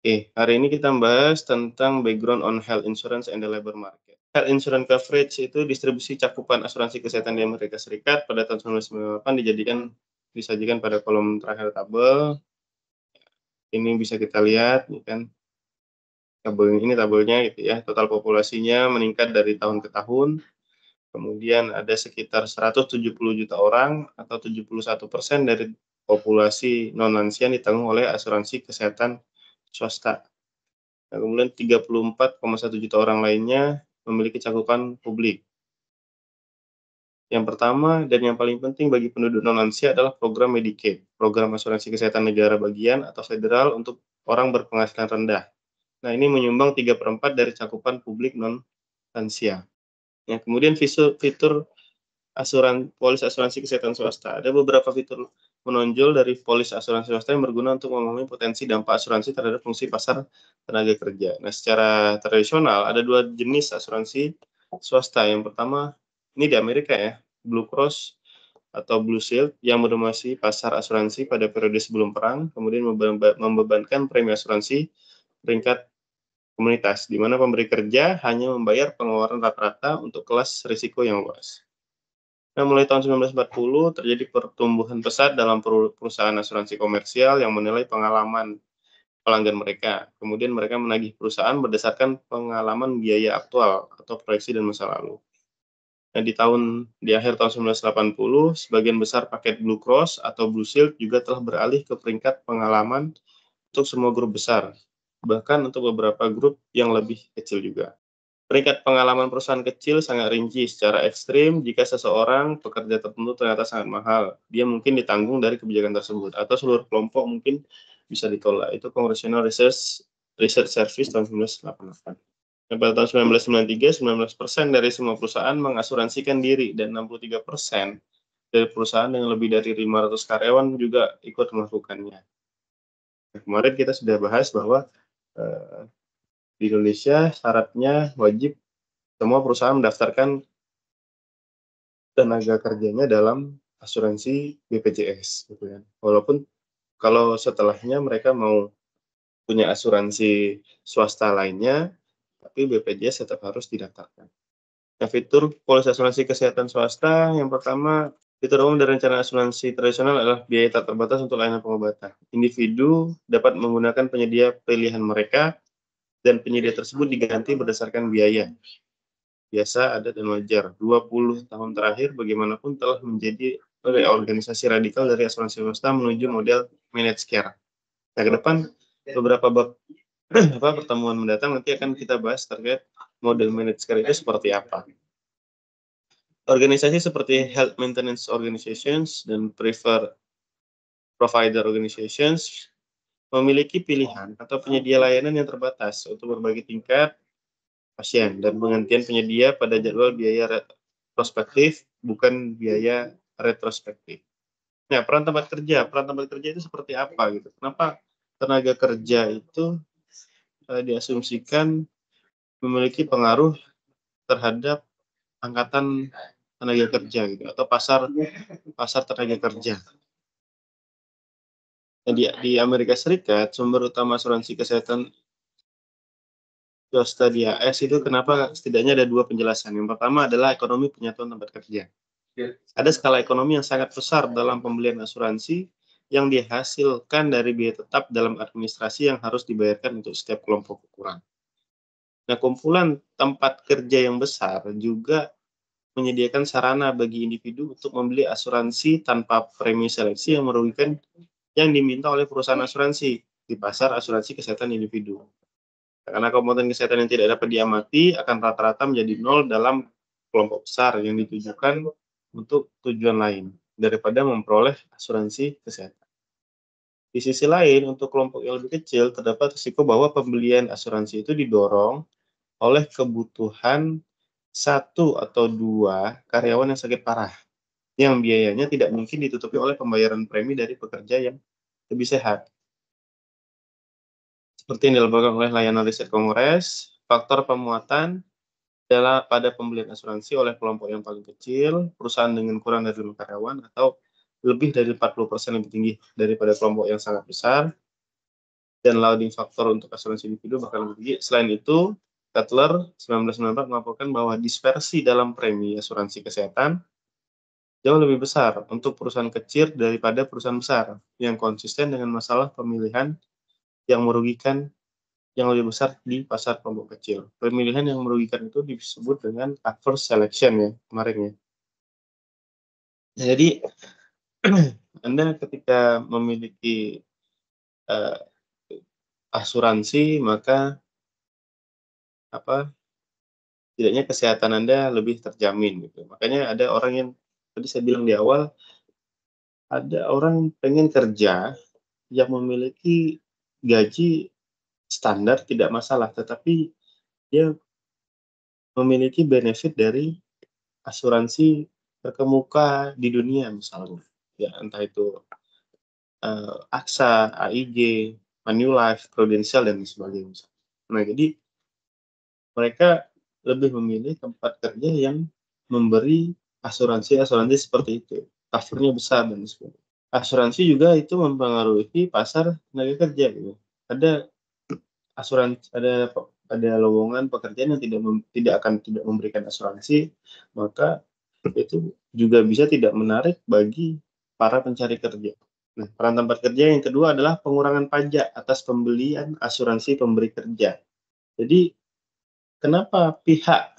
Oke, hari ini kita membahas tentang background on health insurance and the labor market. Health insurance coverage itu distribusi cakupan asuransi kesehatan di Amerika Serikat pada tahun 1998 disajikan pada kolom terakhir tabel. Ini bisa kita lihat, ya kan, tabelnya gitu ya. Total populasinya meningkat dari tahun ke tahun. Kemudian ada sekitar 170 juta orang atau 71% dari populasi non lansia yang ditanggung oleh asuransi kesehatan swasta. Nah, kemudian 34,1 juta orang lainnya memiliki cakupan publik. Yang pertama dan yang paling penting bagi penduduk non-lansia adalah program Medicaid, program asuransi kesehatan negara bagian atau federal untuk orang berpenghasilan rendah. Nah, ini menyumbang 3/4 dari cakupan publik non-lansia. Ya, kemudian fitur polis asuransi kesehatan swasta. Ada beberapa fitur menonjol dari polis asuransi swasta yang berguna untuk memahami potensi dampak asuransi terhadap fungsi pasar tenaga kerja. Nah, secara tradisional ada dua jenis asuransi swasta. Yang pertama, ini di Amerika ya, Blue Cross atau Blue Shield yang mendominasi pasar asuransi pada periode sebelum perang, kemudian membebankan premi asuransi peringkat komunitas, di mana pemberi kerja hanya membayar pengeluaran rata-rata untuk kelas risiko yang luas. Nah, mulai tahun 1940 terjadi pertumbuhan pesat dalam perusahaan asuransi komersial yang menilai pengalaman pelanggan mereka. Kemudian mereka menagih perusahaan berdasarkan pengalaman biaya aktual atau proyeksi dan masa lalu. Nah, di akhir tahun 1980, sebagian besar paket Blue Cross atau Blue Shield juga telah beralih ke peringkat pengalaman untuk semua grup besar, bahkan untuk beberapa grup yang lebih kecil juga. Peringkat pengalaman perusahaan kecil sangat rinci secara ekstrim jika seseorang pekerja tertentu ternyata sangat mahal. Dia mungkin ditanggung dari kebijakan tersebut atau seluruh kelompok mungkin bisa ditolak. Itu Congressional Research Service tahun 1988. Dan pada tahun 1993, 19% dari semua perusahaan mengasuransikan diri dan 63% dari perusahaan yang lebih dari 500 karyawan juga ikut melakukannya. Nah, kemarin kita sudah bahas bahwa eh, di Indonesia syaratnya wajib semua perusahaan mendaftarkan tenaga kerjanya dalam asuransi BPJS gitu kan. Walaupun kalau setelahnya mereka mau punya asuransi swasta lainnya, tapi BPJS tetap harus didaftarkan. Nah, fitur polis asuransi kesehatan swasta yang pertama, fitur umum dari rencana asuransi tradisional adalah biaya tak terbatas untuk layanan pengobatan. Individu dapat menggunakan penyedia pilihan mereka dan penyedia tersebut diganti berdasarkan biaya biasa, adat, dan wajar. 20 tahun terakhir bagaimanapun telah menjadi organisasi radikal dari asuransi swasta menuju model managed care. Nah, ke depan beberapa pertemuan mendatang nanti akan kita bahas terkait model managed care itu seperti apa. Organisasi seperti Health Maintenance Organizations dan Preferred Provider Organizations memiliki pilihan atau penyedia layanan yang terbatas untuk berbagai tingkat pasien dan penghentian penyedia pada jadwal biaya prospektif, bukan biaya retrospektif. Nah, peran tempat kerja itu seperti apa gitu? Kenapa tenaga kerja itu diasumsikan memiliki pengaruh terhadap angkatan tenaga kerja gitu atau pasar pasar tenaga kerja. Nah, di Amerika Serikat sumber utama asuransi kesehatan swasta di AS itu kenapa setidaknya ada dua penjelasan. Yang pertama adalah ekonomi penyatuan tempat kerja. Ada skala ekonomi yang sangat besar dalam pembelian asuransi yang dihasilkan dari biaya tetap dalam administrasi yang harus dibayarkan untuk setiap kelompok ukuran. Nah, kumpulan tempat kerja yang besar juga menyediakan sarana bagi individu untuk membeli asuransi tanpa premi seleksi yang merugikan yang diminta oleh perusahaan asuransi di pasar asuransi kesehatan individu. Karena komponen kesehatan yang tidak dapat diamati akan rata-rata menjadi nol dalam kelompok besar yang ditujukan untuk tujuan lain daripada memperoleh asuransi kesehatan. Di sisi lain, untuk kelompok yang lebih kecil, terdapat risiko bahwa pembelian asuransi itu didorong oleh kebutuhan satu atau dua karyawan yang sakit parah, yang biayanya tidak mungkin ditutupi oleh pembayaran premi dari pekerja yang lebih sehat. Seperti yang dilakukan oleh layanan riset Kongres, faktor pemuatan pada pembelian asuransi oleh kelompok yang paling kecil, perusahaan dengan kurang dari 5 karyawan, atau lebih dari 40% lebih tinggi daripada kelompok yang sangat besar, dan loading faktor untuk asuransi individu bakal lebih tinggi. Selain itu, Kotler 1994 melaporkan bahwa dispersi dalam premi asuransi kesehatan jauh lebih besar untuk perusahaan kecil daripada perusahaan besar, yang konsisten dengan masalah pemilihan yang merugikan yang lebih besar di pasar kelompok kecil. Pemilihan yang merugikan itu disebut dengan adverse selection ya, kemarin ya. Nah, jadi Anda ketika memiliki, eee, asuransi maka apa, setidaknya kesehatan Anda lebih terjamin gitu. Makanya ada orang yang tadi saya bilang di awal, ada orang pengen kerja yang memiliki gaji standar tidak masalah, tetapi dia memiliki benefit dari asuransi terkemuka di dunia misalnya. Ya entah itu, AXA, AIG, Manulife, Prudential, dan sebagainya. Nah, jadi mereka lebih memilih tempat kerja yang memberi asuransi-asuransi seperti itu, cover-nya besar dan sebagainya. Asuransi juga itu mempengaruhi pasar tenaga kerja gitu. Ada ada lowongan pekerjaan yang tidak memberikan asuransi, maka itu juga bisa tidak menarik bagi para pencari kerja. Nah, peran tempat kerja yang kedua adalah pengurangan pajak atas pembelian asuransi pemberi kerja. Jadi, kenapa pihak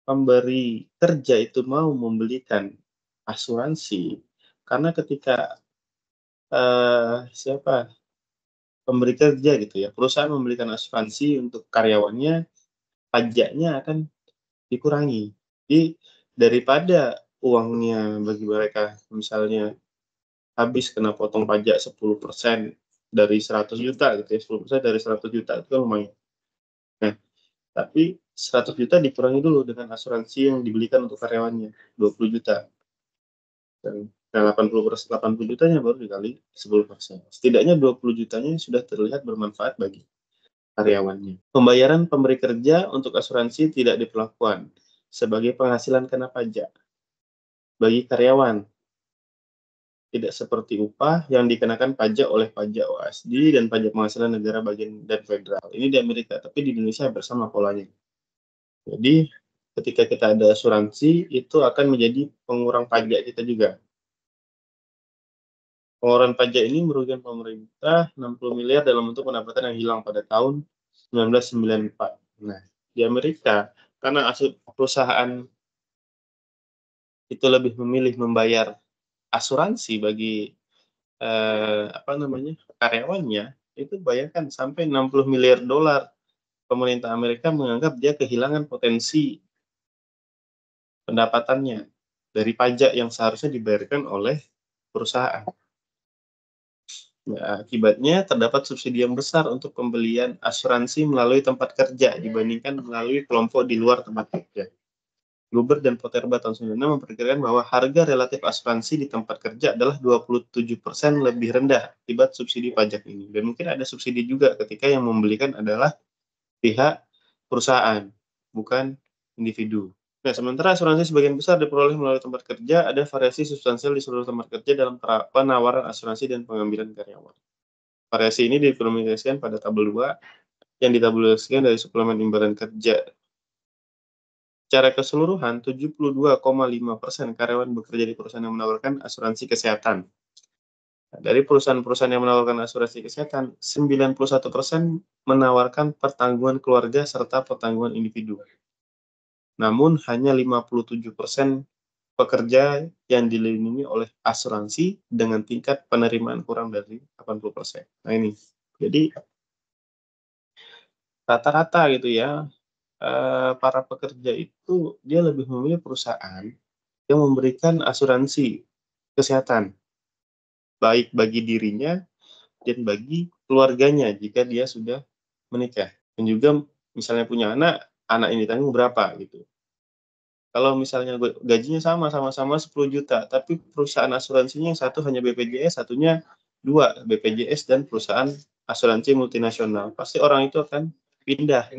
pemberi kerja itu mau membelikan asuransi? Karena ketika, pemberi kerja gitu ya, perusahaan memberikan asuransi untuk karyawannya, pajaknya akan dikurangi. Jadi, daripada uangnya bagi mereka misalnya habis kena potong pajak 10% dari 100 juta gitu ya, 10% dari 100 juta itu kan lumayan. Nah, tapi 100 juta dikurangi dulu dengan asuransi yang dibelikan untuk karyawannya, 20 juta, dan nah 80 jutanya baru dikali 10%. Setidaknya 20 jutanya sudah terlihat bermanfaat bagi karyawannya. Pembayaran pemberi kerja untuk asuransi tidak diperlakukan sebagai penghasilan kena pajak bagi karyawan. Tidak seperti upah yang dikenakan pajak oleh pajak OSD dan pajak penghasilan negara bagian dan federal. Ini di Amerika, tapi di Indonesia hampir sama polanya. Jadi, ketika kita ada asuransi, itu akan menjadi pengurang pajak kita juga. Pengurangan pajak ini merugikan pemerintah 60 miliar dalam bentuk pendapatan yang hilang pada tahun 1994. Nah, di Amerika, karena perusahaan itu lebih memilih membayar asuransi bagi karyawannya, itu bayangkan sampai 60 miliar dolar. Pemerintah Amerika menganggap dia kehilangan potensi pendapatannya dari pajak yang seharusnya dibayarkan oleh perusahaan. Ya, akibatnya terdapat subsidi yang besar untuk pembelian asuransi melalui tempat kerja dibandingkan melalui kelompok di luar tempat kerja. Gruber dan Poterba tahun 96 memperkirakan bahwa harga relatif asuransi di tempat kerja adalah 27% lebih rendah akibat subsidi pajak ini. Dan mungkin ada subsidi juga ketika yang membelikan adalah pihak perusahaan, bukan individu. Nah, sementara asuransi sebagian besar diperoleh melalui tempat kerja, ada variasi substansial di seluruh tempat kerja dalam penawaran asuransi dan pengambilan karyawan. Variasi ini diimplementasikan pada tabel 2 yang ditabulasikan dari suplemen imbalan kerja. Secara keseluruhan, 72,5% karyawan bekerja di perusahaan yang menawarkan asuransi kesehatan. Nah, dari perusahaan-perusahaan yang menawarkan asuransi kesehatan, 91% menawarkan pertanggungan keluarga serta pertanggungan individu. Namun hanya 57% pekerja yang dilindungi oleh asuransi dengan tingkat penerimaan kurang dari 80%. Nah ini, jadi rata-rata gitu ya, para pekerja itu dia lebih memilih perusahaan yang memberikan asuransi kesehatan, baik bagi dirinya dan bagi keluarganya jika dia sudah menikah. Dan juga misalnya punya anak, anak ini tanggung berapa gitu. Kalau misalnya gajinya sama-sama 10 juta, tapi perusahaan asuransinya yang satu hanya BPJS, satunya 2 BPJS dan perusahaan asuransi multinasional. Pasti orang itu akan pindah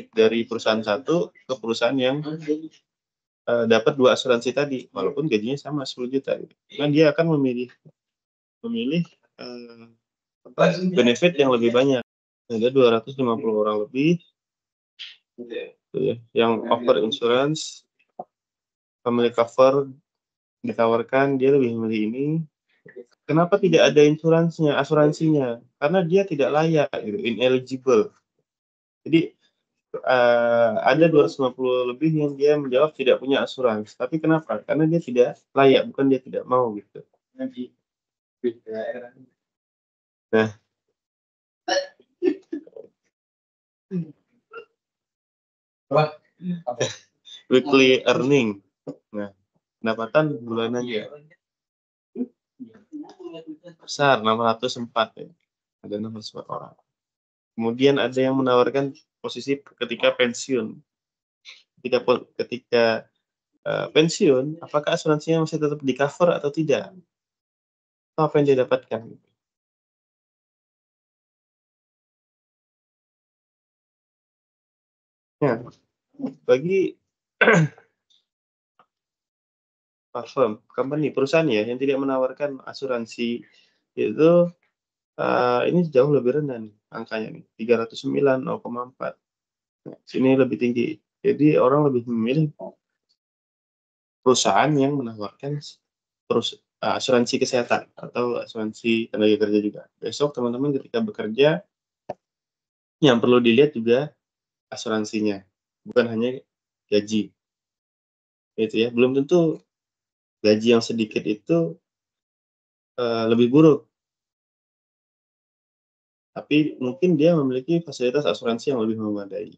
dari perusahaan satu ke perusahaan yang dapat 2 asuransi tadi, walaupun gajinya sama 10 juta gitu. Karena dia akan memilih memilih, eee benefit yang lebih banyak. Ada 250 orang lebih gitu ya, yang offer insurance, family cover ditawarkan, dia lebih memilih ini. Kenapa tidak ada asuransinya? Karena dia tidak layak gitu, ineligible. Jadi ada 250 lebih yang dia menjawab tidak punya asuransi. Tapi kenapa? Karena dia tidak layak, bukan dia tidak mau gitu. Nah, weekly earning. Nah, pendapatan bulanannya besar 604 ya. Ada 604 orang. Kemudian ada yang menawarkan posisi ketika pensiun. Ketika pensiun, apakah asuransinya masih tetap di cover atau tidak? Atau apa yang dia dapatkan? Ya, bagi perusahaan ya yang tidak menawarkan asuransi itu ini jauh lebih rendah nih angkanya nih 309, 0,4. Nah, sini lebih tinggi. Jadi orang lebih memilih perusahaan yang menawarkan asuransi kesehatan atau asuransi tenaga kerja juga. Besok teman-teman ketika bekerja yang perlu dilihat juga asuransinya, bukan hanya gaji. Itu ya, belum tentu gaji yang sedikit itu lebih buruk, tapi mungkin dia memiliki fasilitas asuransi yang lebih memadai.